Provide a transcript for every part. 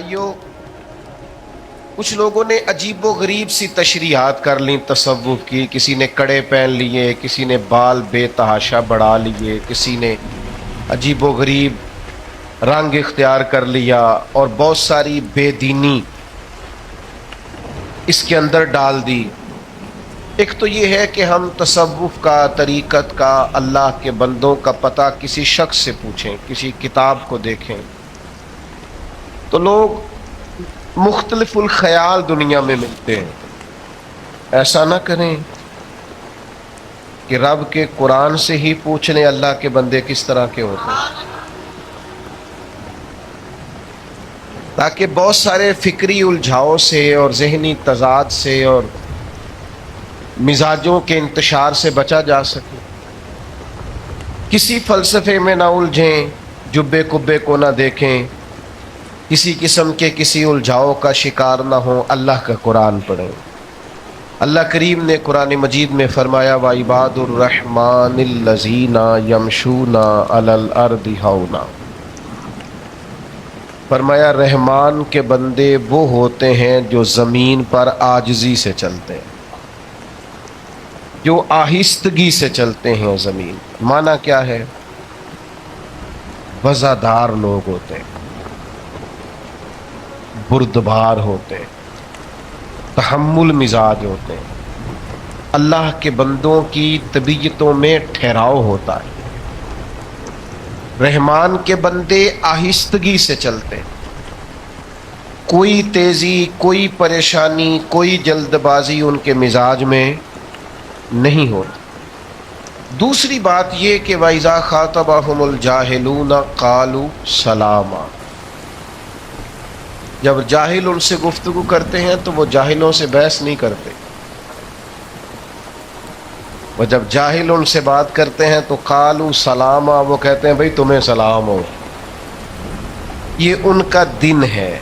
بھائیوں، کچھ لوگوں نے عجیب و غریب سی تشریحات کر لیں تصوف کی. کسی نے کڑے پہن لیے، کسی نے بال بے تحاشا بڑھا لیے، کسی نے عجیب و غریب رنگ اختیار کر لیا اور بہت ساری بے دینی اس کے اندر ڈال دی. ایک تو یہ ہے کہ ہم تصوف کا، طریقت کا، اللہ کے بندوں کا پتہ کسی شخص سے پوچھیں، کسی کتاب کو دیکھیں تو لوگ مختلف الخیال دنیا میں ملتے ہیں. ایسا نہ کریں کہ رب کے قرآن سے ہی پوچھ لیں اللہ کے بندے کس طرح کے ہوتے ہیں، تاکہ بہت سارے فکری الجھاؤ سے اور ذہنی تضاد سے اور مزاجوں کے انتشار سے بچا جا سکے. کسی فلسفے میں نہ الجھیں، جبے کبے کو نہ دیکھیں، کسی قسم کے کسی الجھاؤ کا شکار نہ ہوں، اللہ کا قرآن پڑھیں. اللہ کریم نے قرآن مجید میں فرمایا وَعِبَادُ الرَّحْمَنِ الَّذِينَ يَمْشُونَ عَلَى الْأَرْضِ هَوْنًا، فرمایا رحمان کے بندے وہ ہوتے ہیں جو زمین پر عاجزی سے چلتے ہیں، جو آہستگی سے چلتے ہیں زمین. معنی کیا ہے؟ وزادار لوگ ہوتے ہیں، بردبار ہوتے ہیں، تحمل مزاج ہوتے ہیں. اللہ کے بندوں کی طبیعتوں میں ٹھہراؤ ہوتا ہے. رحمان کے بندے آہستگی سے چلتے ہیں، کوئی تیزی، کوئی پریشانی، کوئی جلد بازی ان کے مزاج میں نہیں ہوتی. دوسری بات یہ کہ وَإِذَا خَاطَبَهُمُ الْجَاهِلُونَ قَالُوا سَلَامًا، جب جاہل ان سے گفتگو کرتے ہیں تو وہ جاہلوں سے بحث نہیں کرتے، وہ جب جاہل ان سے بات کرتے ہیں تو قالوا سلاما، وہ کہتے ہیں بھئی تمہیں سلام ہو. یہ ان کا دن ہے.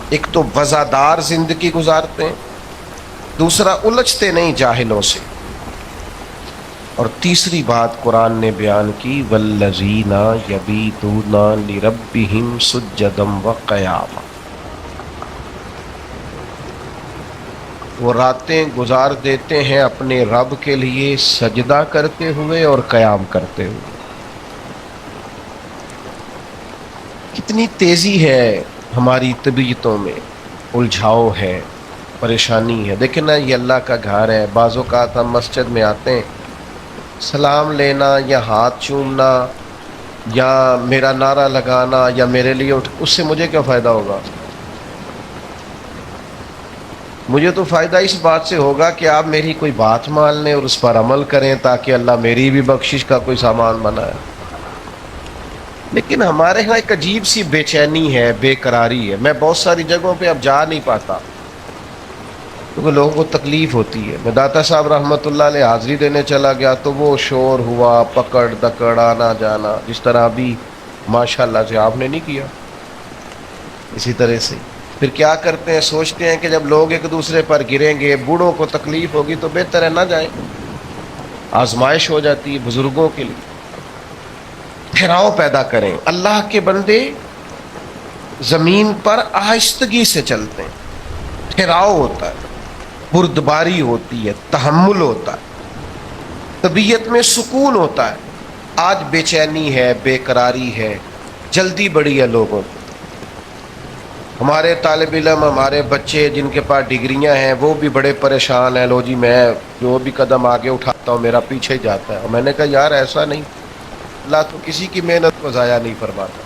ایک تو وزادار زندگی گزارتے ہیں، دوسرا الجھتے نہیں جاہلوں سے، اور تیسری بات قرآن نے بیان کی وَالَّذِينَ يَبِيتُونَ لِرَبِّهِمْ سُجَّدًا وَقِيَامًا، وہ راتیں گزار دیتے ہیں اپنے رب کے لیے سجدہ کرتے ہوئے اور قیام کرتے ہوئے. کتنی تیزی ہے ہماری طبیعتوں میں، الجھاؤ ہے، پریشانی ہے. دیکھیں نا، یہ اللہ کا گھر ہے. بعض اوقات ہم مسجد میں آتے ہیں، سلام لینا یا ہاتھ چومنا یا میرا نعرہ لگانا یا میرے لیے اس سے مجھے کیا فائدہ ہوگا؟ مجھے تو فائدہ اس بات سے ہوگا کہ آپ میری کوئی بات مان لیں اور اس پر عمل کریں تاکہ اللہ میری بھی بخشش کا کوئی سامان بنائے. لیکن ہمارے ہاں ایک عجیب سی بے چینی ہے، بے قراری ہے. میں بہت ساری جگہوں پہ اب جا نہیں پاتا کیونکہ لوگوں کو تکلیف ہوتی ہے. میں داتا صاحب رحمۃ اللہ علیہ حاضری دینے چلا گیا تو وہ شور ہوا، پکڑ دکڑ، آنا جانا، جس طرح ابھی ماشاءاللہ سے آپ نے نہیں کیا. اسی طرح سے پھر کیا کرتے ہیں، سوچتے ہیں کہ جب لوگ ایک دوسرے پر گریں گے، بوڑھوں کو تکلیف ہوگی تو بہتر ہے نہ جائیں. آزمائش ہو جاتی ہے بزرگوں کے لیے. ٹھہراؤ پیدا کریں. اللہ کے بندے زمین پر آہستگی سے چلتے ہیں، ٹھہراؤ ہوتا ہے، بردباری ہوتی ہے، تحمل ہوتا ہے، طبیعت میں سکون ہوتا ہے. آج بے چینی ہے، بے قراری ہے، جلدی بڑی ہے لوگوں کو. ہمارے طالب علم، ہمارے بچے جن کے پاس ڈگریاں ہیں وہ بھی بڑے پریشان ہیں. لو جی میں جو بھی قدم آگے اٹھاتا ہوں میرا پیچھے جاتا ہے. اور میں نے کہا یار ایسا نہیں، اللہ تو کسی کی محنت کو ضائع نہیں فرماتا.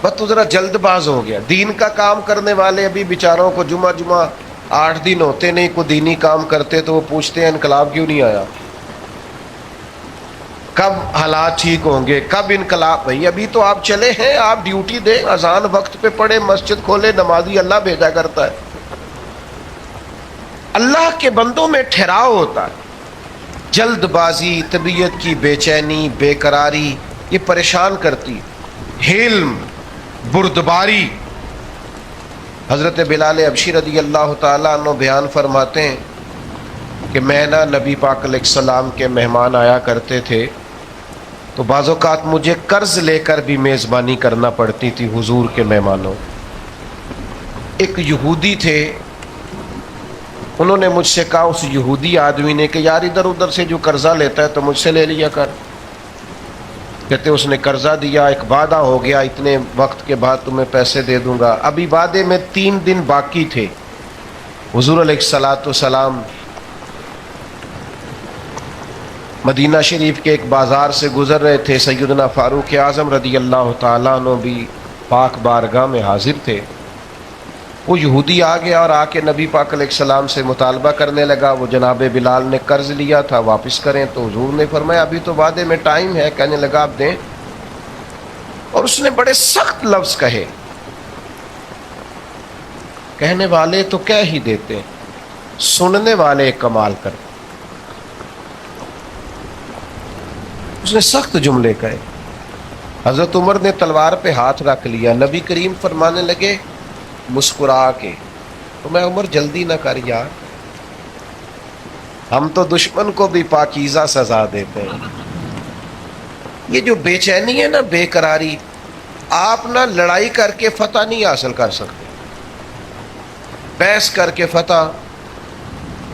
بس تو ذرا جلد باز ہو گیا. دین کا کام کرنے والے ابھی بیچاروں کو جمعہ 8 دن ہوتے نہیں کوئی دینی کام کرتے تو وہ پوچھتے ہیں انقلاب کیوں نہیں آیا، کب حالات ٹھیک ہوں گے، کب انقلاب. بھائی ابھی تو آپ چلے ہیں، آپ ڈیوٹی دیں، اذان وقت پہ پڑھے، مسجد کھولے، نمازی اللہ بھیجا کرتا ہے. اللہ کے بندوں میں ٹھہراؤ ہوتا ہے. جلد بازی، طبیعت کی بے چینی، بے قراری یہ پریشان کرتی. حلم، بردباری. حضرت بلال حبشی رضی اللہ تعالیٰ عنہ بیان فرماتے ہیں کہ میں نبی پاک علیہ السلام کے مہمان آیا کرتے تھے تو بعض اوقات مجھے قرض لے کر بھی میزبانی کرنا پڑتی تھی حضور کے مہمانوں. ایک یہودی تھے، انہوں نے مجھ سے کہا، اس یہودی آدمی نے، کہ یار ادھر ادھر سے جو قرضہ لیتا ہے تو مجھ سے لے لیا کر. کہتے اس نے قرضہ دیا، ایک وعدہ ہو گیا اتنے وقت کے بعد تمہیں پیسے دے دوں گا. ابھی وعدے میں 3 دن باقی تھے. حضور علیہ الصلاۃ والسلام مدینہ شریف کے ایک بازار سے گزر رہے تھے. سیدنا فاروق اعظم رضی اللہ تعالیٰ عنہ بھی پاک بارگاہ میں حاضر تھے. وہ یہودی آ گیا اور آ کے نبی پاک علیہ السلام سے مطالبہ کرنے لگا. وہ جناب بلال نے قرض لیا تھا واپس کریں. تو حضور نے فرمایا ابھی تو وعدے میں ٹائم ہے. کہنے لگا آپ دیں. اور اس نے بڑے سخت لفظ کہے. کہنے والے تو کہہ ہی دیتے، سننے والے کمال کرتے. اس نے سخت جملے کہے. حضرت عمر نے تلوار پہ ہاتھ رکھ لیا. نبی کریم فرمانے لگے مسکرا کے، تو میں عمر جلدی نہ کر یار، ہم تو دشمن کو بھی پاکیزہ سزا دیتے ہیں. یہ جو بے چینی ہے نا، بے قراری، آپ نہ لڑائی کر کے فتح نہیں حاصل کر سکتے. بحث کر کے فتح،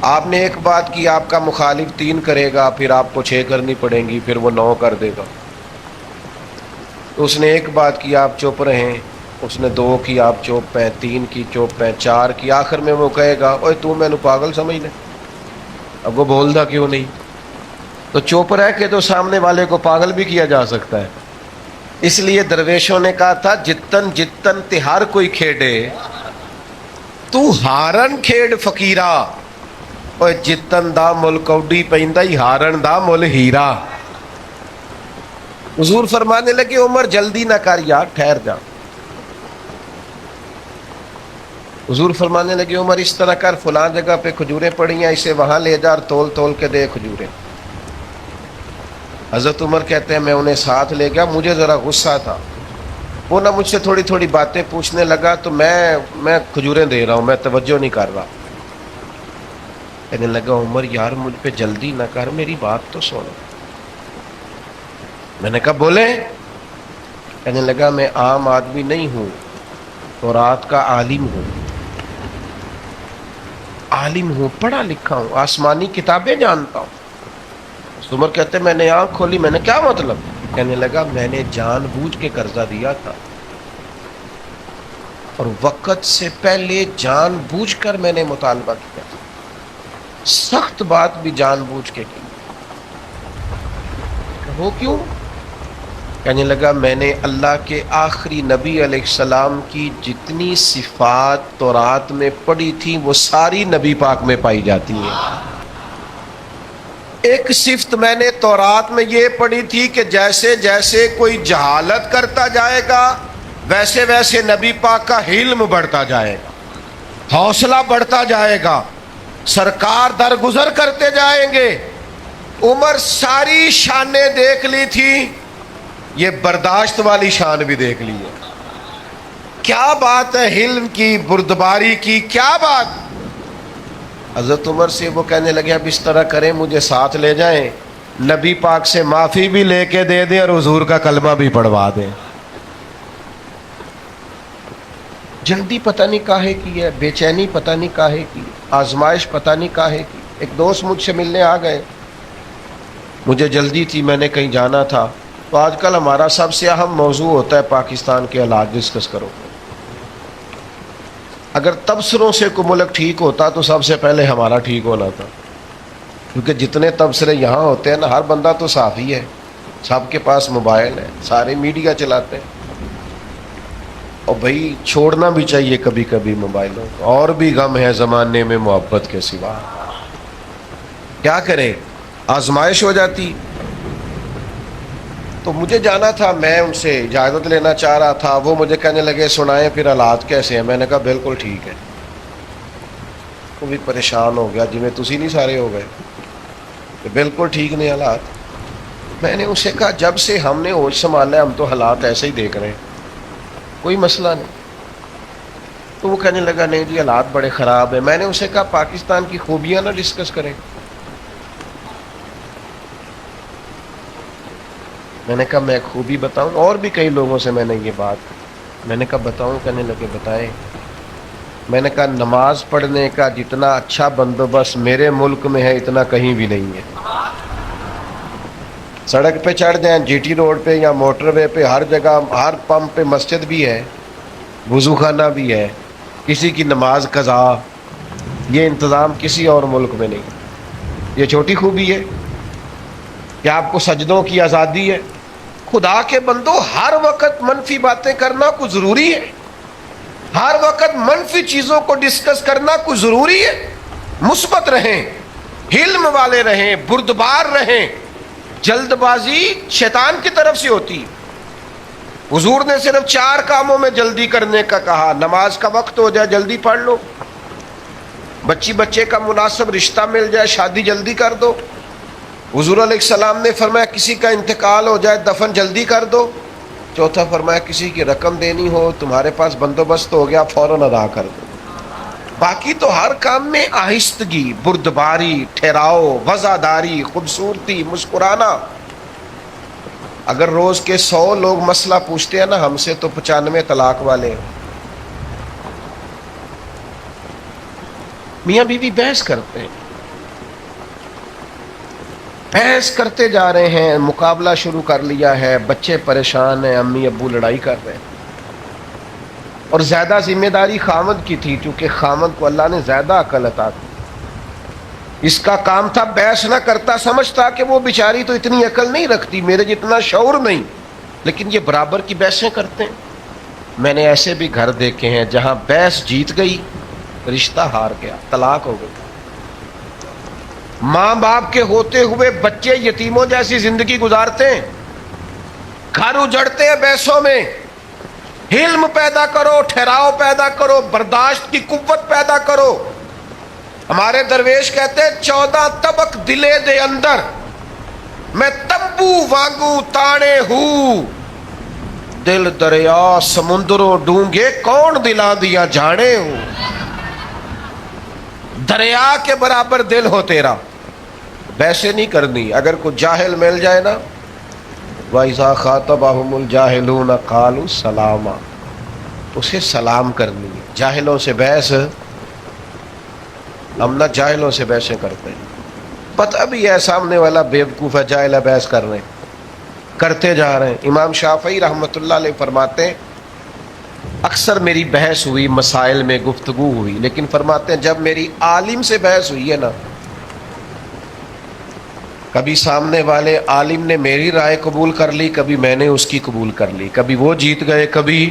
آپ نے ایک بات کی، آپ کا مخالف 3 کرے گا، پھر آپ کو 6 کرنی پڑیں گی، پھر وہ 9 کر دے گا. تو اس نے ایک بات کی، آپ چپ رہیں. اس نے 2 کی، آپ چپ ہیں. 3 کی، چپ ہیں. 4 کی. آخر میں وہ کہے گا اوے تو میں نے پاگل سمجھ لے. اب وہ بولتا کیوں نہیں؟ تو چپ رہ کے تو سامنے والے کو پاگل بھی کیا جا سکتا ہے. اس لیے درویشوں نے کہا تھا جتن جتن تہار کوئی کھیڑے تو ہارن کھیڑ فقیرا، اور جتن دا مل کوڈی پیندا ہی ہارن دا مل ہیرا. حضور فرمانے لگے عمر جلدی نہ کر یار، ٹھہر جا. حضور فرمانے لگے عمر اس طرح کر، فلاں جگہ پہ کھجوریں پڑی ہیں، اسے وہاں لے جا اور تول تول کے دے کھجوریں. حضرت عمر کہتے ہیں میں انہیں ساتھ لے گیا. مجھے ذرا غصہ تھا، وہ نہ مجھ سے تھوڑی تھوڑی باتیں پوچھنے لگا، تو میں کھجوریں دے رہا ہوں، میں توجہ نہیں کر رہا. کہنے لگا عمر یار مجھ پہ جلدی نہ کر، میری بات تو سن. میں نے کہا بولے. کہنے لگا میں عام آدمی نہیں ہوں، تورات کا عالم ہوں. عالم ہوں، پڑھا لکھا ہوں، آسمانی کتابیں جانتا ہوں. عمر کہتے میں نے آنکھ کھولی. میں نے کیا مطلب؟ کہنے لگا میں نے جان بوجھ کے قرضہ دیا تھا، اور وقت سے پہلے جان بوجھ کر میں نے مطالبہ کیا. سخت بات بھی جان بوجھ کے کی. وہ کیوں؟ کہنے لگا میں نے اللہ کے آخری نبی علیہ السلام کی جتنی صفات تورات میں پڑھی تھی وہ ساری نبی پاک میں پائی جاتی ہیں. ایک صفت میں نے تورات میں یہ پڑھی تھی کہ جیسے جیسے کوئی جہالت کرتا جائے گا ویسے ویسے نبی پاک کا علم بڑھتا جائے گا، حوصلہ بڑھتا جائے گا، سرکار درگزر کرتے جائیں گے. عمر ساری شانیں دیکھ لی تھی، یہ برداشت والی شان بھی دیکھ لی ہے. کیا بات ہے علم کی، بردباری کی، کیا بات. حضرت عمر سے وہ کہنے لگے اب اس طرح کریں مجھے ساتھ لے جائیں، نبی پاک سے معافی بھی لے کے دے دیں اور حضور کا کلمہ بھی پڑھوا دیں. جلدی پتہ نہیں کاہے کی ہے، بے چینی پتہ نہیں کاہے کی، آزمائش پتہ نہیں کاہے کی. ایک دوست مجھ سے ملنے آ گئے، مجھے جلدی تھی، میں نے کہیں جانا تھا. تو آج کل ہمارا سب سے اہم موضوع ہوتا ہے پاکستان کے حالات ڈسکس کرو. اگر تبصروں سے کوئی ملک ٹھیک ہوتا تو سب سے پہلے ہمارا ٹھیک ہونا تھا، کیونکہ جتنے تبصرے یہاں ہوتے ہیں نا، ہر بندہ تو صحافی ہے، سب کے پاس موبائل ہے، سارے میڈیا چلاتے ہیں. اور بھائی چھوڑنا بھی چاہیے کبھی کبھی موبائلوں کو. اور بھی غم ہے زمانے میں محبت کے سوا، کیا کریں، آزمائش ہو جاتی. تو مجھے جانا تھا، میں ان سے اجازت لینا چاہ رہا تھا. وہ مجھے کہنے لگے سنائیں پھر حالات کیسے ہیں. میں نے کہا بالکل ٹھیک ہے. وہ بھی پریشان ہو گیا، جی میں تسی نہیں سارے ہو گئے کہ بالکل ٹھیک نہیں حالات. میں نے اسے کہا جب سے ہم نے ہوش سنبھالا ہے ہم تو حالات ایسے ہی دیکھ رہے ہیں، کوئی مسئلہ نہیں. تو وہ کہنے لگا نہیں جی حالات بڑے خراب ہیں. میں نے اسے کہا پاکستان کی خوبیاں نہ ڈسکس کریں. میں نے کہا میں خوبی بتاؤں، اور بھی کئی لوگوں سے میں نے یہ بات، میں نے کہا بتاؤں. کہنے لگے بتائیں. میں نے کہا نماز پڑھنے کا جتنا اچھا بندوبست میرے ملک میں ہے اتنا کہیں بھی نہیں ہے. سڑک پہ چڑھ جائیں، جی ٹی روڈ پہ یا موٹر وے پہ، ہر جگہ ہر پمپ پہ مسجد بھی ہے، وضو خانہ بھی ہے، کسی کی نماز قضا. یہ انتظام کسی اور ملک میں نہیں. یہ چھوٹی خوبی ہے کہ آپ کو سجدوں کی آزادی ہے. خدا کے بندو، ہر وقت منفی باتیں کرنا کوئی ضروری ہے؟ ہر وقت منفی چیزوں کو ڈسکس کرنا کوئی ضروری ہے؟ مثبت رہیں، حلم والے رہیں، بردبار رہیں. جلد بازی شیطان کی طرف سے ہوتی ہے. حضور نے صرف 4 کاموں میں جلدی کرنے کا کہا. نماز کا وقت ہو جائے جلدی پڑھ لو، بچے کا مناسب رشتہ مل جائے شادی جلدی کر دو. حضور علیہ السلام نے فرمایا کسی کا انتقال ہو جائے دفن جلدی کر دو. چوتھا فرمایا کسی کی رقم دینی ہو، تمہارے پاس بندوبست ہو گیا، فوراً ادا کر دو. باقی تو ہر کام میں آہستگی، بردباری، ٹھہراؤ، وزاداری، خوبصورتی، مسکرانا. اگر روز کے 100 لوگ مسئلہ پوچھتے ہیں نا ہم سے، تو 95 طلاق والے ہیں. میاں بیوی بحث کرتے ہیں، بحث کرتے جا رہے ہیں، مقابلہ شروع کر لیا ہے، بچے پریشان ہیں، امی ابو لڑائی کر رہے ہیں. اور زیادہ ذمہ داری خامد کی تھی، کیونکہ خامد کو اللہ نے زیادہ عقل عطا کی. اس کا کام تھا بحث نہ کرتا، سمجھتا کہ وہ بیچاری تو اتنی عقل نہیں رکھتی، میرے جتنا شعور نہیں، لیکن یہ برابر کی بحثیں کرتے ہیں. میں نے ایسے بھی گھر دیکھے ہیں جہاں بحث جیت گئی، رشتہ ہار گیا، طلاق ہو گئی. ماں باپ کے ہوتے ہوئے بچے یتیموں جیسی زندگی گزارتے ہیں، گھر اجڑتے ہیں بحثوں میں. حلم پیدا کرو، ٹھہراؤ پیدا کرو، برداشت کی قوت پیدا کرو. ہمارے درویش کہتے ہیں 14 طبق دلے دے اندر میں تمبو وانگو تانے ہوں، دل دریا سمندروں ڈونگے کون دلا دیا جانے ہوں. دریا کے برابر دل ہو تیرا، ویسے نہیں کرنی. اگر کوئی جاہل مل جائے نا، وَإِذَا خَاطَبَهُمُ الْجَاهِلُونَ قَالُوا سَلَامًا، اسے سلام کرنی ہے. جاہلوں سے بحث، ہم نہ جاہلوں سے بحثیں کرتے ہیں. پتہ بھی ہے سامنے والا بیوقوف ہے، جاہل ہے، بحث کر رہے ہیں، کرتے جا رہے ہیں. امام شافعی رحمۃ اللہ علیہ فرماتے ہیں اکثر میری بحث ہوئی، مسائل میں گفتگو ہوئی، لیکن فرماتے ہیں جب میری عالم سے بحث ہوئی ہے نا، کبھی سامنے والے عالم نے میری رائے قبول کر لی، کبھی میں نے اس کی قبول کر لی، کبھی وہ جیت گئے کبھی.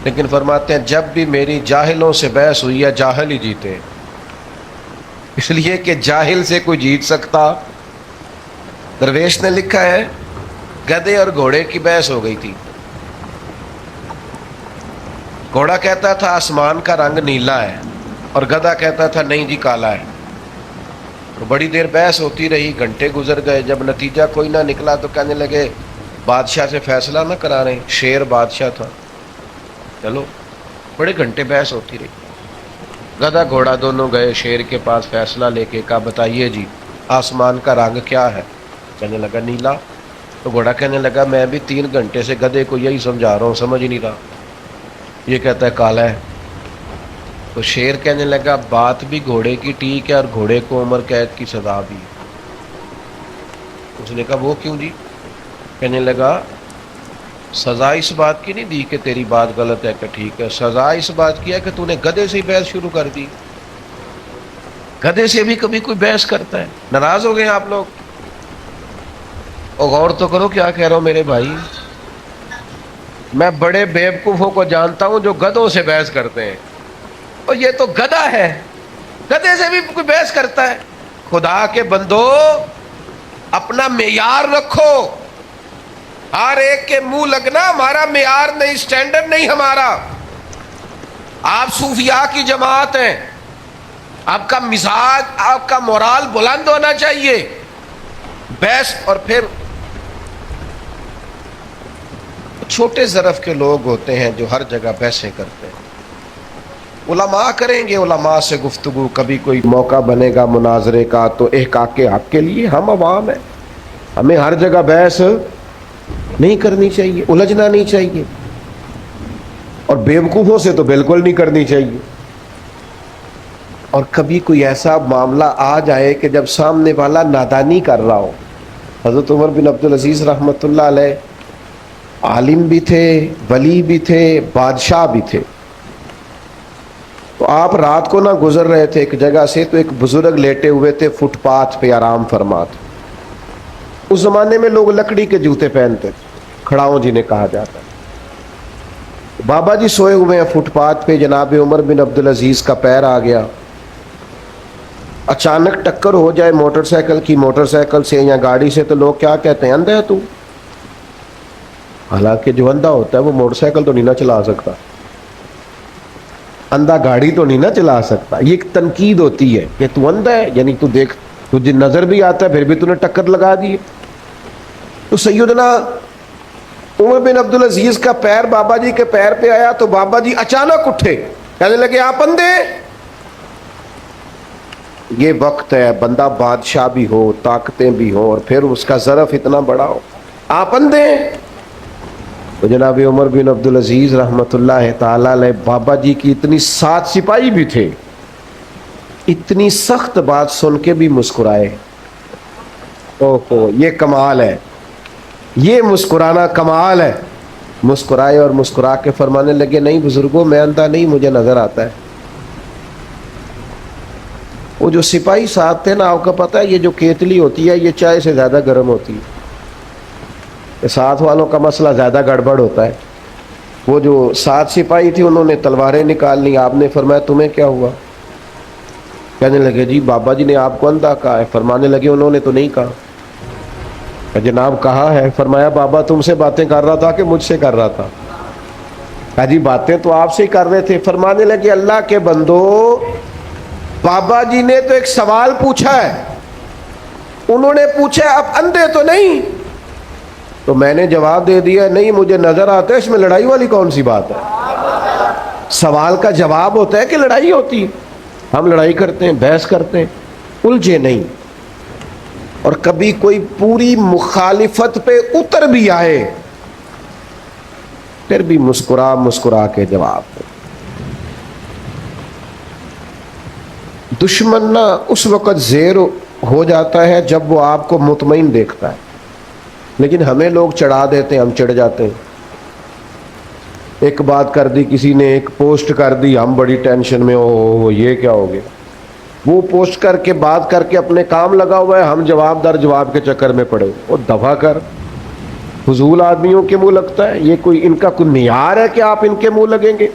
لیکن فرماتے ہیں جب بھی میری جاہلوں سے بحث ہوئی ہے، جاہل ہی جیتے، اس لیے کہ جاہل سے کوئی جیت سکتا. درویش نے لکھا ہے گدھے اور گھوڑے کی بحث ہو گئی تھی. گھوڑا کہتا تھا آسمان کا رنگ نیلا ہے، اور گدھا کہتا تھا نہیں جی کالا ہے. تو بڑی دیر بحث ہوتی رہی، گھنٹے گزر گئے. جب نتیجہ کوئی نہ نکلا تو کہنے لگے بادشاہ سے فیصلہ نہ کرا رہے، شیر بادشاہ تھا. چلو بڑے گھنٹے بحث ہوتی رہی. گدھا گھوڑا دونوں گئے شیر کے پاس فیصلہ لے کے. کہا بتائیے جی آسمان کا رنگ کیا ہے؟ کہنے لگا نیلا. تو گھوڑا کہنے لگا میں بھی 3 گھنٹے سے گدھے کو یہی سمجھا رہا ہوں، سمجھ ہی نہیں رہا، یہ کہتا ہے کالا ہے. تو شیر کہنے لگا بات بھی گھوڑے کی ٹھیک ہے، اور گھوڑے کو عمر قید کی سزا بھی. اس نے کہا وہ کیوں جی؟ کہنے لگا سزا اس بات کی نہیں دی کہ تیری بات غلط ہے کہ ٹھیک ہے، سزا اس بات کی ہے کہ تو نے گدھے سے ہی بحث شروع کر دی. گدھے سے بھی کبھی کوئی بحث کرتا ہے. ناراض ہو گئے آپ لوگ؟ اور غور تو کرو کیا کہہ رہا ہوں میرے بھائی. میں بڑے بیوقوفوں کو جانتا ہوں جو گدھوں سے بحث کرتے ہیں، اور یہ تو گدھا ہے، گدھے سے بھی کوئی بحث کرتا ہے. خدا کے بندو اپنا معیار رکھو. ہر ایک کے منہ لگنا ہمارا معیار نہیں، سٹینڈرڈ نہیں ہمارا. آپ صوفیاء کی جماعت ہیں، آپ کا مزاج، آپ کا مورال بلند ہونا چاہیے. بحث، اور پھر چھوٹے ظرف کے لوگ ہوتے ہیں جو ہر جگہ بحثیں کرتے ہیں. علماء کریں گے علماء سے گفتگو، کبھی کوئی موقع بنے گا مناظرے کا تو احقاق کے حق کے لیے. ہم عوام ہیں، ہمیں ہر جگہ بحث نہیں کرنی چاہیے، الجھنا نہیں چاہیے. اور بیوقوفوں سے تو بالکل نہیں کرنی چاہیے. اور کبھی کوئی ایسا معاملہ آ جائے کہ جب سامنے والا نادانی کر رہا ہو. حضرت عمر بن عبدالعزیز رحمۃ اللہ علیہ عالم بھی تھے، ولی بھی تھے، بادشاہ بھی تھے. تو آپ رات کو نہ گزر رہے تھے ایک جگہ سے، تو ایک بزرگ لیٹے ہوئے تھے فٹ پاتھ پہ آرام فرماتے. اس زمانے میں لوگ لکڑی کے جوتے پہنتے تھے، کھڑاؤں جنہیں کہا جاتا ہے. بابا جی سوئے ہوئے ہیں فٹ پاتھ پہ، جناب عمر بن عبدالعزیز کا پیر آ گیا. اچانک ٹکر ہو جائے موٹر سائیکل سے یا گاڑی سے، تو لوگ کیا کہتے ہیں؟ اندھا ہے تو. حالانکہ جو اندھا ہوتا ہے وہ موٹر سائیکل تو نہیں نہ چلا سکتا، اندھا گاڑی تو نہیں نہ چلا سکتا. یہ ایک تنقید ہوتی ہے کہ تو اندھا ہے، یعنی تو دیکھ، تجھے نظر بھی آتا ہے پھر بھی تو نے ٹکر لگا دی. تو سیدنا عمر بن عبدالعزیز کا پیر بابا جی کے پیر پہ آیا تو بابا جی اچانک اٹھے، کہنے لگے آپ اندھے. یہ وقت ہے بندہ بادشاہ بھی ہو، طاقتیں بھی ہو، اور پھر اس کا ظرف اتنا بڑا ہو، آپ اندھے. تو جناب عمر بن عبدالعزیز رحمۃ اللہ تعالی علیہ بابا جی کی اتنی 7 سپاہی بھی تھے، اتنی سخت بات سن کے بھی مسکرائے. اوہو، یہ کمال ہے، یہ مسکرانا کمال ہے. مسکرائے اور مسکرا کے فرمانے لگے نہیں بزرگوں، میں اندھا نہیں، مجھے نظر آتا ہے. وہ جو سپاہی ساتھ تھے نا، آپ کو پتا ہے یہ جو کیتلی ہوتی ہے یہ چائے سے زیادہ گرم ہوتی ہے. ساتھ والوں کا مسئلہ زیادہ گڑبڑ ہوتا ہے. وہ جو 7 سپاہی تھی انہوں نے تلواریں نکال لی. آپ نے فرمایا تمہیں کیا ہوا؟ کہنے لگے جی بابا جی نے آپ کو اندھا کہا ہے. فرمانے لگے انہوں نے تو نہیں کہا. جناب کہا ہے. فرمایا بابا تم سے باتیں کر رہا تھا کہ مجھ سے کر رہا تھا؟ جی باتیں تو آپ سے ہی کر رہے تھے. فرمانے لگے اللہ کے بندو، بابا جی نے تو ایک سوال پوچھا ہے، انہوں نے پوچھا آپ اندھے تو نہیں؟ تو میں نے جواب دے دیا نہیں مجھے نظر آتا ہے. اس میں لڑائی والی کون سی بات ہے؟ سوال کا جواب ہوتا ہے کہ لڑائی ہوتی ہے. ہم لڑائی کرتے ہیں، بحث کرتے ہیں، الجھے نہیں. اور کبھی کوئی پوری مخالفت پہ اتر بھی آئے پھر بھی مسکرا مسکرا کے جواب دے. دشمن نہ اس وقت زیر ہو جاتا ہے جب وہ آپ کو مطمئن دیکھتا ہے، لیکن ہمیں لوگ چڑھا دیتے ہیں، ہم چڑھ جاتے ہیں. ایک بات کر دی کسی نے، ایک پوسٹ کر دی، ہم بڑی ٹینشن میں، ہو یہ کیا ہو گیا. وہ پوسٹ کر کے بات کر کے اپنے کام لگا ہوا ہے، ہم جواب در جواب کے چکر میں پڑے. وہ دفع کر، فضول آدمیوں کے منہ لگتا ہے. یہ کوئی ان کا کوئی معیار ہے کہ آپ ان کے منہ لگیں گے؟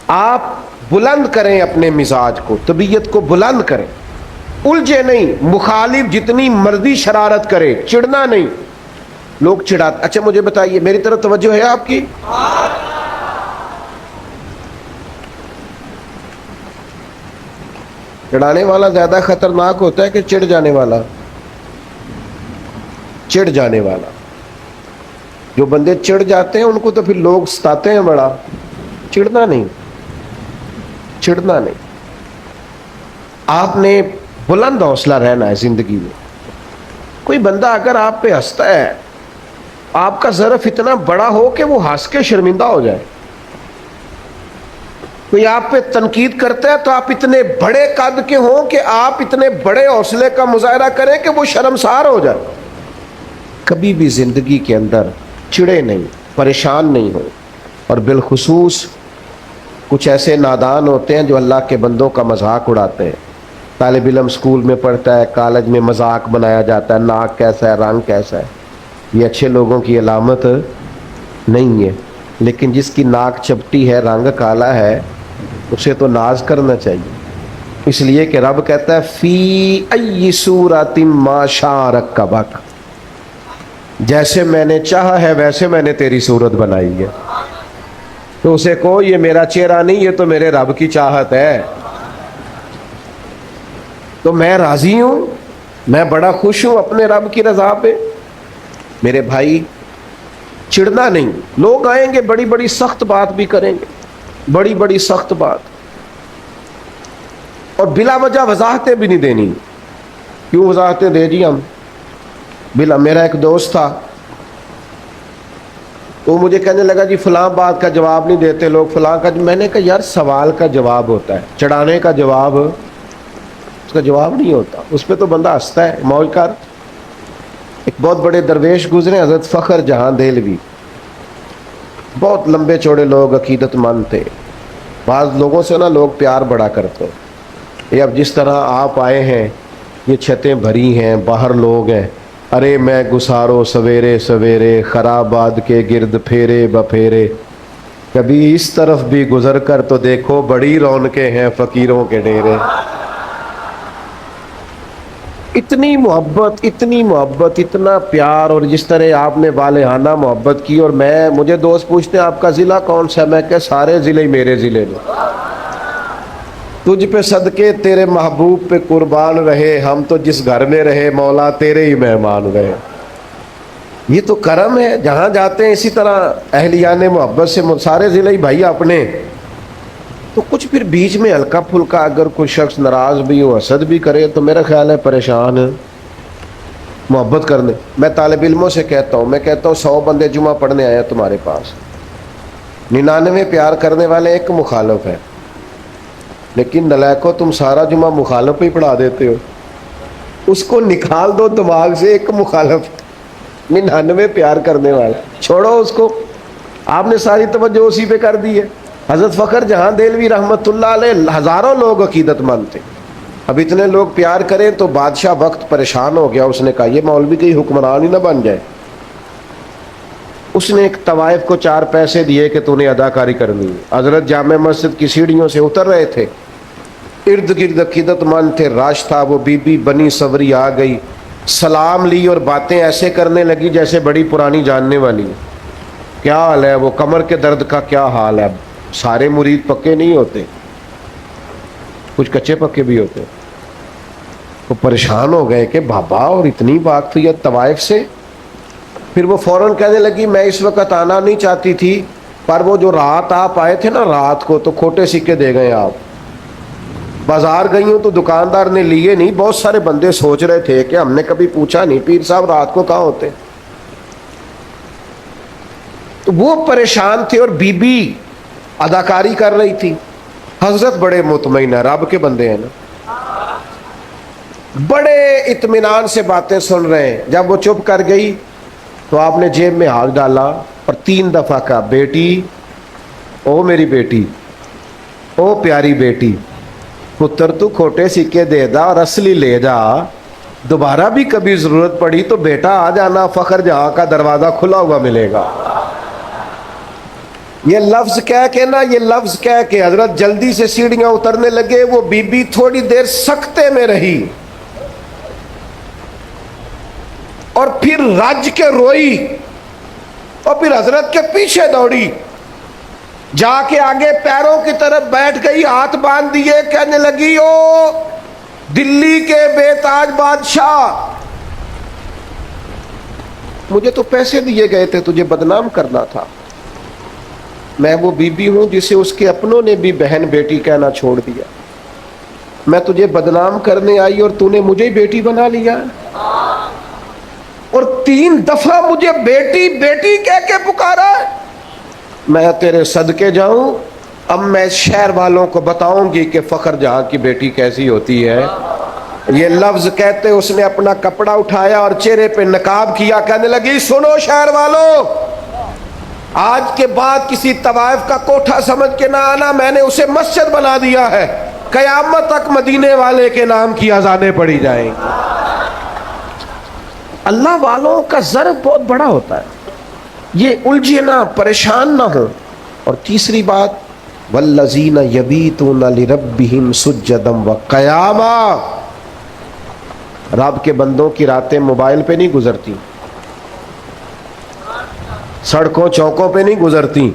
آپ بلند کریں اپنے مزاج کو، طبیعت کو بلند کریں، الجھے نہیں. مخالف جتنی مرضی شرارت کرے، چڑھنا نہیں. لوگ چڑھاتے. اچھا مجھے بتائیے، میری طرف توجہ ہے آپ کی؟ چڑھانے والا زیادہ خطرناک ہوتا ہے کہ چڑھ جانے والا؟ چڑھ جانے والا. جو بندے چڑھ جاتے ہیں ان کو تو پھر لوگ ستاتے ہیں بڑا. چڑھنا نہیں، چڑھنا نہیں. آپ نے بلند حوصلہ رہنا ہے زندگی میں. کوئی بندہ اگر آپ پہ ہنستا ہے، آپ کا ظرف اتنا بڑا ہو کہ وہ ہنس کے شرمندہ ہو جائے. کوئی آپ پہ تنقید کرتا ہے تو آپ اتنے بڑے قد کے ہوں کہ آپ اتنے بڑے حوصلے کا مظاہرہ کریں کہ وہ شرمسار ہو جائے. کبھی بھی زندگی کے اندر چڑے نہیں، پریشان نہیں ہو. اور بالخصوص کچھ ایسے نادان ہوتے ہیں جو اللہ کے بندوں کا مذاق اڑاتے ہیں. طالب علم اسکول میں پڑھتا ہے، کالج میں مذاق بنایا جاتا ہے، ناک کیسا ہے، رنگ کیسا ہے. یہ اچھے لوگوں کی علامت نہیں ہے. لیکن جس کی ناک چپٹی ہے، رنگ کالا ہے، اسے تو ناز کرنا چاہیے. اس لیے کہ رب کہتا ہے فی ای صورت ما شاء رکبک، جیسے میں نے چاہا ہے ویسے میں نے تیری صورت بنائی ہے. تو اسے کہو یہ میرا چہرہ نہیں، یہ تو میرے رب کی چاہت ہے. تو میں راضی ہوں، میں بڑا خوش ہوں اپنے رب کی رضا پہ. میرے بھائی چڑھنا نہیں. لوگ آئیں گے بڑی بڑی سخت بات بھی کریں گے، بڑی بڑی سخت بات، اور بلا وجہ وضاحتیں بھی نہیں دینی. کیوں وضاحتیں دے جی ہم؟ بلا. میرا ایک دوست تھا، تو مجھے کہنے لگا جی فلاں بات کا جواب نہیں دیتے لوگ، فلاں کا، میں نے کہا یار سوال کا جواب ہوتا ہے، چڑھانے کا جواب اس کا جواب نہیں ہوتا، اس پہ تو بندہ ہنستا ہے موج کر۔ ایک بہت بڑے درویش گزرے حضرت فخر جہاں دہلوی، بہت لمبے چوڑے لوگ، عقیدت مند تھے۔ بعض لوگوں سے نا لوگ پیار بڑا کرتے ہیں، یہ اب جس طرح آپ آئے ہیں، یہ چھتیں بھری ہیں، باہر لوگ ہیں، ارے میں گسارو سویرے سویرے خرابات کے گرد پھیرے بپھیرے، کبھی اس طرف بھی گزر کر تو دیکھو بڑی رونقیں ہیں فقیروں کے ڈیرے۔ اتنی محبت، اتنا پیار، اور جس طرح آپ نے والہانہ محبت کی۔ اور مجھے دوست پوچھتے ہیں آپ کا ضلع کون سا ہے، میں کہ سارے ضلع میرے ضلع میں، تجھ پہ صدقے تیرے محبوب پہ قربان رہے، ہم تو جس گھر میں رہے مولا تیرے ہی مہمان رہے۔ یہ تو کرم ہے، جہاں جاتے ہیں اسی طرح اہلیان محبت سے سارے ضلع ہی بھائی اپنے۔ تو کچھ پھر بیچ میں ہلکا پھلکا اگر کوئی شخص ناراض بھی ہو، حسد بھی کرے، تو میرا خیال ہے پریشان ہے محبت کرنے۔ میں طالب علموں سے کہتا ہوں، میں کہتا ہوں 100 بندے جمعہ پڑھنے آئے تمہارے پاس، 99 پیار کرنے والے، ایک مخالف ہے، لیکن نلائکو تم سارا جمعہ مخالف ہی پڑھا دیتے ہو، اس کو نکال دو دماغ سے، ایک مخالف 99 پیار کرنے والا، چھوڑو اس کو، آپ نے ساری توجہ اسی پہ کر دی ہے۔ حضرت فخر جہاں دہلوی رحمت اللہ علیہ، ہزاروں لوگ عقیدت مند تھے، اب اتنے لوگ پیار کریں تو بادشاہ وقت پریشان ہو گیا، اس نے کہا یہ مولوی کہیں حکمران ہی نہ بن جائے۔ اس نے ایک طوائف کو 4 پیسے دیے کہ تو نے اداکاری کرنی ہے۔ حضرت جامع مسجد کی سیڑھیوں سے اتر رہے تھے، ارد گرد عقیدت مند تھے، راش تھا، وہ بی بی بنی صبری آ گئی، سلام لی اور باتیں ایسے کرنے لگی جیسے بڑی پرانی جاننے والی ہے۔ کیا حال ہے؟ وہ کمر کے درد کا کیا حال ہے؟ سارے مرید پکے نہیں ہوتے، کچھ کچے پکے بھی ہوتے۔ وہ پریشان ہو گئے کہ بابا، اور اتنی واقفیت طوائف سے؟ پھر وہ فوراً کہنے لگی میں اس وقت آنا نہیں چاہتی تھی، پر وہ جو رات آپ آئے تھے نا رات کو، تو کھوٹے سکے دے گئے آپ۔ بازار گئی ہوں تو دکاندار نے لیے نہیں، بہت سارے بندے سوچ رہے تھے کہ ہم نے کبھی پوچھا نہیں پیر صاحب رات کو کہاں ہوتے۔ تو وہ پریشان تھے اور بی بی اداکاری کر رہی تھی۔ حضرت بڑے مطمئن ہیں، رب کے بندے ہیں نا، بڑے اطمینان سے باتیں سن رہے ہیں۔ جب وہ چپ کر گئی تو آپ نے جیب میں ہاتھ ڈالا اور 3 دفعہ کہا بیٹی، او میری بیٹی، او پیاری بیٹی، پتر تو کھوٹے سکے دے دا اور اصلی لے جا، دوبارہ بھی کبھی ضرورت پڑی تو بیٹا آ جانا، فخر جہاں کا دروازہ کھلا ہوا ملے گا۔ یہ لفظ کہہ کے نا، یہ لفظ کہہ کے حضرت جلدی سے سیڑھیاں اترنے لگے۔ وہ بی بی تھوڑی دیر سکتے میں رہی اور پھر رج کے روئی، اور پھر حضرت کے پیچھے دوڑی، جا کے آگے پیروں کی طرف بیٹھ گئی، ہاتھ باندھ دیے، کہنے لگی او دلی کے بے تاج بادشاہ، مجھے تو پیسے دیے گئے تھے تجھے بدنام کرنا تھا، میں وہ بی بی ہوں جسے اس کے اپنوں نے بھی بہن بیٹی کہنا چھوڑ دیا، میں تجھے بدنام کرنے آئی اور تو نے مجھے بیٹی بنا لیا، اور 3 دفعہ مجھے بیٹی بیٹی کہہ کے پکارا۔ میں تیرے صدقے جاؤں، اب میں شہر والوں کو بتاؤں گی کہ فخر جہاں کی بیٹی کیسی ہوتی ہے۔ یہ لفظ کہتے اس نے اپنا کپڑا اٹھایا اور چہرے پہ نقاب کیا، کہنے لگی سنو شہر والوں، آج کے بعد کسی طوائف کا کوٹھا سمجھ کے نہ آنا، میں نے اسے مسجد بنا دیا ہے، قیامت تک مدینے والے کے نام کی اذانیں پڑھی جائیں گی۔ اللہ والوں کا ضرب بہت بڑا ہوتا ہے، یہ الجھے نہ، پریشان نہ ہو۔ اور تیسری بات، والذین یبیتون لربہم سجدا وقیاما، رب کے بندوں کی راتیں موبائل پہ نہیں گزرتی، سڑکوں چوکوں پہ نہیں گزرتی،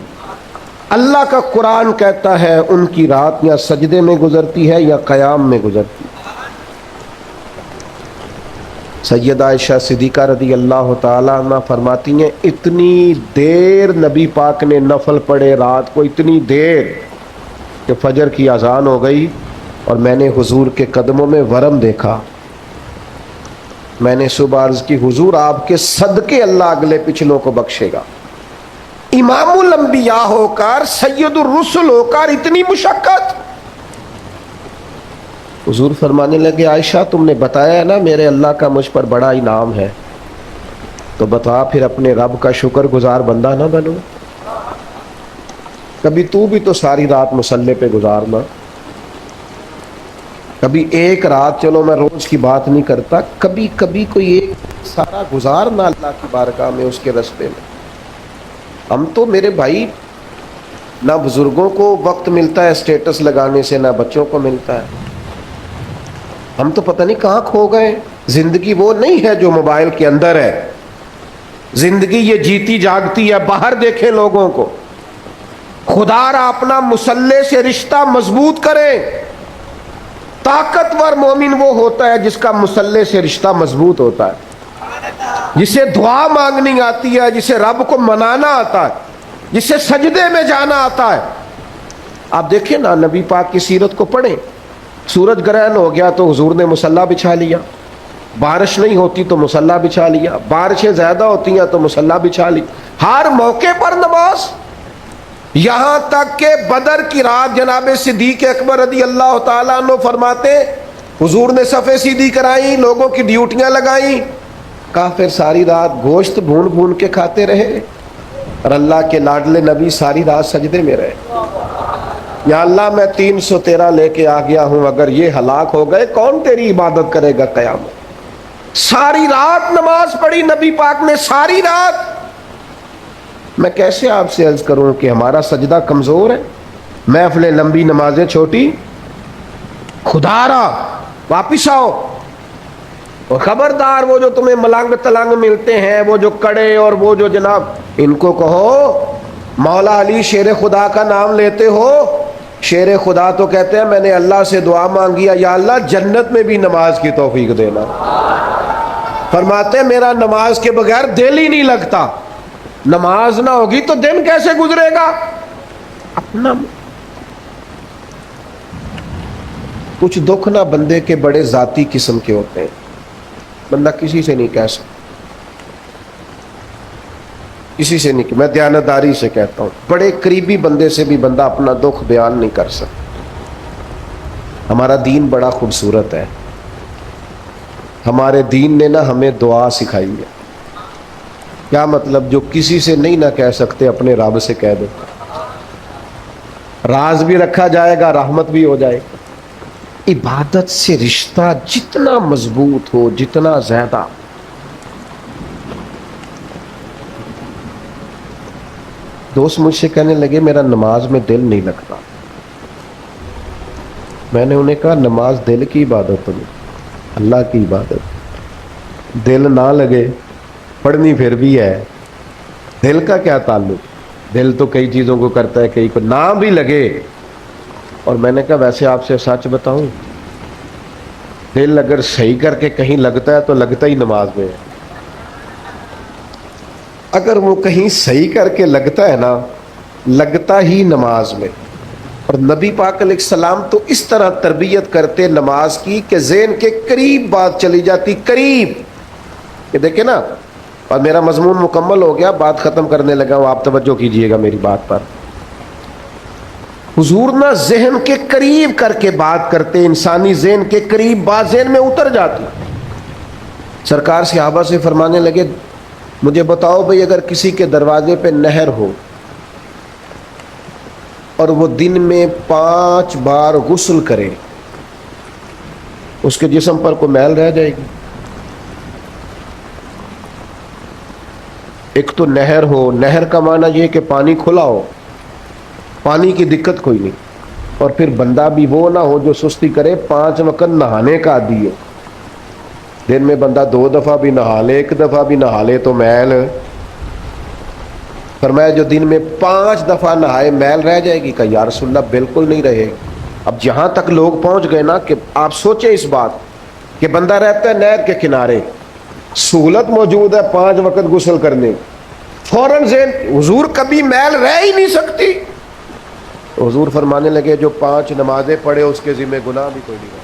اللہ کا قرآن کہتا ہے ان کی رات یا سجدے میں گزرتی ہے یا قیام میں گزرتی ہے۔ سیدہ عائشہ صدیقہ رضی اللہ تعالیٰ عنہ فرماتی ہیں اتنی دیر نبی پاک نے نفل پڑھے رات کو، اتنی دیر کہ فجر کی اذان ہو گئی اور میں نے حضور کے قدموں میں ورم دیکھا۔ میں نے صبح عرض کی حضور آپ کے صدقے اللہ اگلے پچھلوں کو بخشے گا، امام الانبیاء ہو کر، سید الرسل ہو کر اتنی مشقت؟ حضور فرمانے لگے عائشہ تم نے بتایا ہے نا میرے اللہ کا مجھ پر بڑا انعام ہے، تو بتا پھر اپنے رب کا شکر گزار بندہ نہ بنو؟ کبھی تو بھی تو ساری رات مصلی پہ گزارنا، کبھی ایک رات، چلو میں روز کی بات نہیں کرتا، کبھی کبھی کوئی ایک سارا گزارنا اللہ کی بارگاہ میں، اس کے رستے میں۔ ہم تو میرے بھائی نہ بزرگوں کو وقت ملتا ہے اسٹیٹس لگانے سے، نہ بچوں کو ملتا ہے۔ ہم تو پتہ نہیں کہاں کھو گئے۔ زندگی وہ نہیں ہے جو موبائل کے اندر ہے، زندگی یہ جیتی جاگتی ہے، باہر دیکھیں لوگوں کو۔ خدا را اپنا مصلی سے رشتہ مضبوط کریں۔ طاقتور مومن وہ ہوتا ہے جس کا مصلی سے رشتہ مضبوط ہوتا ہے، جسے دعا مانگنی آتی ہے، جسے رب کو منانا آتا ہے، جسے سجدے میں جانا آتا ہے۔ آپ دیکھیں نا، نبی پاک کی سیرت کو پڑھیں، سورج گرہن ہو گیا تو حضور نے مصلی بچھا لیا، بارش نہیں ہوتی تو مصلی بچھا لیا، بارشیں زیادہ ہوتی ہیں تو مصلی بچھا لی، ہر موقع پر نماز۔ یہاں تک کہ بدر کی رات جناب صدیق اکبر رضی اللہ تعالیٰ عنہ فرماتے حضور نے صفیں سیدھی کرائی، لوگوں کی ڈیوٹیاں لگائیں، کافر ساری رات گوشت بھون بھون کے کھاتے رہے، اور اللہ کے لاڈلے نبی ساری رات سجدے میں رہے۔ یا اللہ میں 313 لے کے آ گیا ہوں، اگر یہ ہلاک ہو گئے کون تیری عبادت کرے گا قیامت؟ ساری رات نماز پڑھی نبی پاک نے، ساری رات۔ میں کیسے آپ سے عرض کروں کہ ہمارا سجدہ کمزور ہے؟ محفلیں لمبی، نمازیں چھوٹی۔ خدا را واپس آؤ، اور خبردار وہ جو تمہیں ملنگ تلنگ ملتے ہیں، وہ جو کڑے اور وہ جو جناب، ان کو کہو مولا علی شیر خدا کا نام لیتے ہو؟ شیر خدا تو کہتے ہیں میں نے اللہ سے دعا مانگی ہے، یا اللہ جنت میں بھی نماز کی توفیق دینا۔ فرماتے ہیں میرا نماز کے بغیر دل ہی نہیں لگتا، نماز نہ ہوگی تو دن کیسے گزرے گا؟ اپنا کچھ دکھ نہ بندے کے بڑے ذاتی قسم کے ہوتے ہیں، بندہ کسی سے نہیں کہہ سکتا، کسی سے نہیں، میں دیانتداری سے کہتا ہوں، بڑے قریبی بندے سے بھی بندہ اپنا دکھ بیان نہیں کر سکتا۔ ہمارا دین بڑا خوبصورت ہے، ہمارے دین نے نا ہمیں دعا سکھائی ہے۔ کیا مطلب؟ جو کسی سے نہیں نہ کہہ سکتے اپنے رب سے کہہ دو، راز بھی رکھا جائے گا، رحمت بھی ہو جائے گا۔ عبادت سے رشتہ جتنا مضبوط ہو، جتنا زیادہ۔ دوست مجھ سے کہنے لگے میرا نماز میں دل نہیں لگتا۔ میں نے انہیں کہا نماز دل کی عبادت نہیں، اللہ کی عبادت۔ دل نہ لگے پڑھنی پھر بھی ہے، دل کا کیا تعلق؟ دل تو کئی چیزوں کو کرتا ہے، کئی کو نہ بھی لگے۔ اور میں نے کہا ویسے آپ سے سچ بتاؤں، دل اگر صحیح کر کے کہیں لگتا ہے تو لگتا ہی نماز میں ہے۔ اگر وہ کہیں صحیح کر کے لگتا ہے نا، لگتا ہی نماز میں۔ اور نبی پاک علیہ السلام تو اس طرح تربیت کرتے نماز کی کہ ذہن کے قریب بات چلی جاتی، قریب کہ دیکھیں نا۔ اور میرا مضمون مکمل ہو گیا، بات ختم کرنے لگا ہوں، آپ توجہ کیجئے گا میری بات پر۔ حضور نہ ذہن کے قریب کر کے بات کرتے، انسانی ذہن کے قریب بات ذہن میں اتر جاتی۔ سرکار صحابہ سے فرمانے لگے مجھے بتاؤ بھئی، اگر کسی کے دروازے پہ نہر ہو اور وہ دن میں 5 بار غسل کرے، اس کے جسم پر کوئی میل رہ جائے گی؟ ایک تو نہر ہو، نہر کا معنی یہ کہ پانی کھلا ہو، پانی کی دقت کوئی نہیں، اور پھر بندہ بھی وہ نہ ہو جو سستی کرے، 5 وقت نہانے کا عادی ہو۔ دن میں بندہ 2 دفعہ بھی نہا لے، 1 دفعہ بھی نہا لے تو میل۔ فرمایا جو دن میں 5 دفعہ نہائے میل رہ جائے گی؟ کہ یا رسول اللہ بالکل نہیں رہے گی۔ اب جہاں تک لوگ پہنچ گئے نا کہ آپ سوچیں اس بات کہ بندہ رہتا ہے نہر کے کنارے، سہولت موجود ہے 5 وقت غسل کرنے، فوراً ذہن حضور کبھی میل رہ ہی نہیں سکتی۔ حضور فرمانے لگے جو 5 نمازیں پڑھے اس کے ذمہ گناہ بھی کوئی نہیں رہا۔